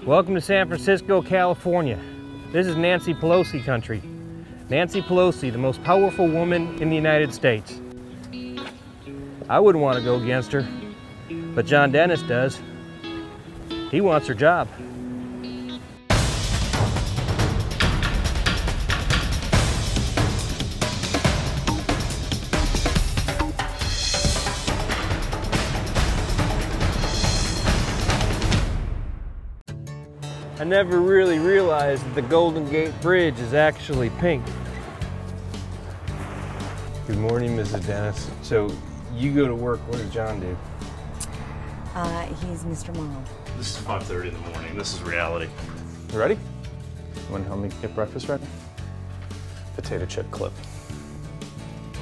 Welcome to San Francisco, California. This is Nancy Pelosi country. Nancy Pelosi, the most powerful woman in the United States. I wouldn't want to go against her, but John Dennis does. He wants her job. I never really realized that the Golden Gate Bridge is actually pink. Good morning, Mrs. Dennis. So you go to work, what does John do? He's Mr. Mom. This is 5:30 in the morning. This is reality. You ready? You want to help me get breakfast ready? Potato chip clip.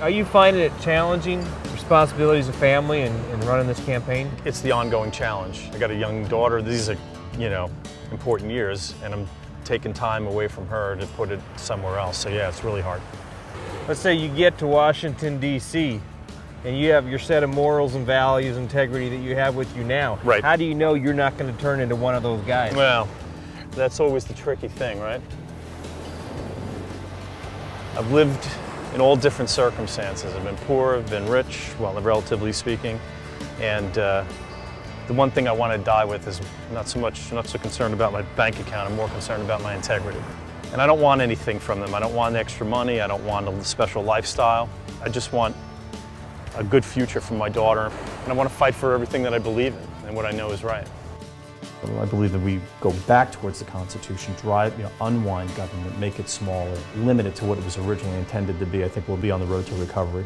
Are you finding it challenging, responsibilities of family and running this campaign? It's the ongoing challenge. I got a young daughter. These are, important years, and I'm taking time away from her to put it somewhere else. So yeah, it's really hard. Let's say you get to Washington, D.C., and you have your set of morals and values, integrity that you have with you now. Right. How do you know you're not going to turn into one of those guys? Well, that's always the tricky thing, right? I've lived in all different circumstances. I've been poor, I've been rich, well, relatively speaking, and the one thing I want to die with is not so concerned about my bank account. I'm more concerned about my integrity. And I don't want anything from them. I don't want extra money. I don't want a special lifestyle. I just want a good future for my daughter. And I want to fight for everything that I believe in and what I know is right. I believe that we go back towards the Constitution, unwind government, make it smaller, limit it to what it was originally intended to be. I think we'll be on the road to recovery.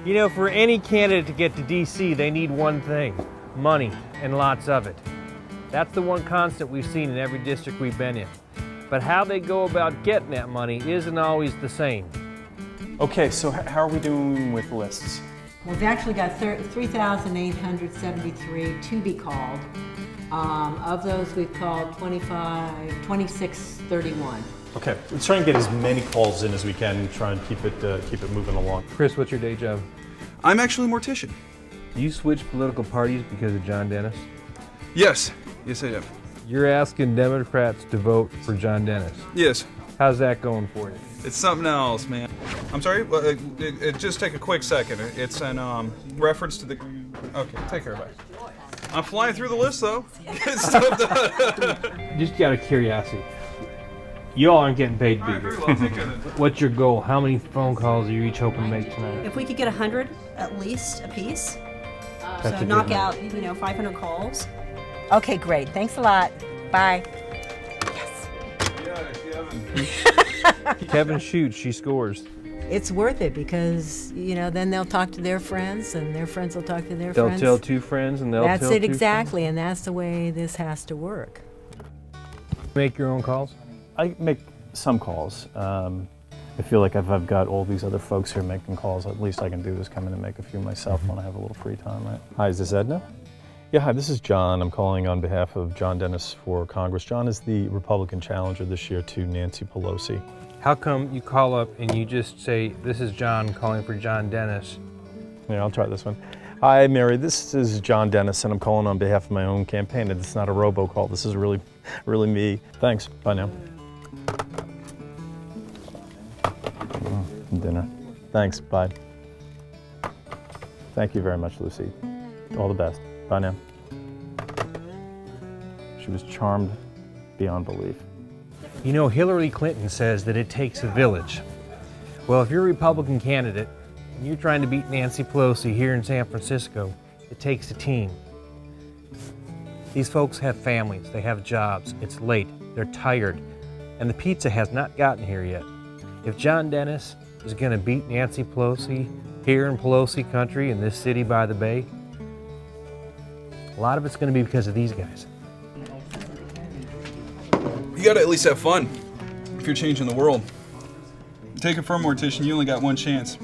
You know, for any candidate to get to D.C., they need one thing: money, and lots of it. That's the one constant we've seen in every district we've been in. But how they go about getting that money isn't always the same. Okay, so how are we doing with lists? We've actually got 3,873 to be called. Of those, we've called 2631. Okay, let's try and get as many calls in as we can and try and keep it moving along. Chris, what's your day job? I'm actually a mortician. Do you switch political parties because of John Dennis? Yes. Yes, I am. You're asking Democrats to vote for John Dennis. Yes. How's that going for you? It's something else, man. I'm sorry? Just take a quick second. It's an reference to the... Okay, take care, bye. I'm flying through the list, though. Get stuff done. Just out of curiosity. You all aren't getting paid to be here. Very well, take care then. What's your goal? How many phone calls are you each hoping to make tonight? If we could get 100 at least a piece, That's so a knock good out 500 calls. Okay, great. Thanks a lot. Bye. Kevin shoots, she scores. It's worth it because, then they'll talk to their friends and their friends will talk to their friends. They'll tell two friends and they'll That's tell it two exactly, friends. and that's the way this has to work. Make your own calls? I make some calls. I feel like if I've got all these other folks here making calls, at least I can do is come in and make a few myself when I have a little free time, right? Hi, is this Edna? Yeah, hi, this is John. I'm calling on behalf of John Dennis for Congress. John is the Republican challenger this year to Nancy Pelosi. How come you call up and you just say, "This is John calling for John Dennis"? Yeah, I'll try this one. Hi, Mary. This is John Dennis, and I'm calling on behalf of my own campaign. It's not a robocall. This is really me. Thanks. Bye now. Dinner. Thanks. Bye. Thank you very much, Lucy. All the best. Bye now. She was charmed beyond belief. You know, Hillary Clinton says that it takes a village. Well, if you're a Republican candidate and you're trying to beat Nancy Pelosi here in San Francisco, it takes a team. These folks have families, they have jobs, it's late, they're tired, and the pizza has not gotten here yet. If John Dennis is going to beat Nancy Pelosi here in Pelosi country in this city by the bay, a lot of it's going to be because of these guys. You gotta at least have fun if you're changing the world. Take it from a mortician, you only got one chance.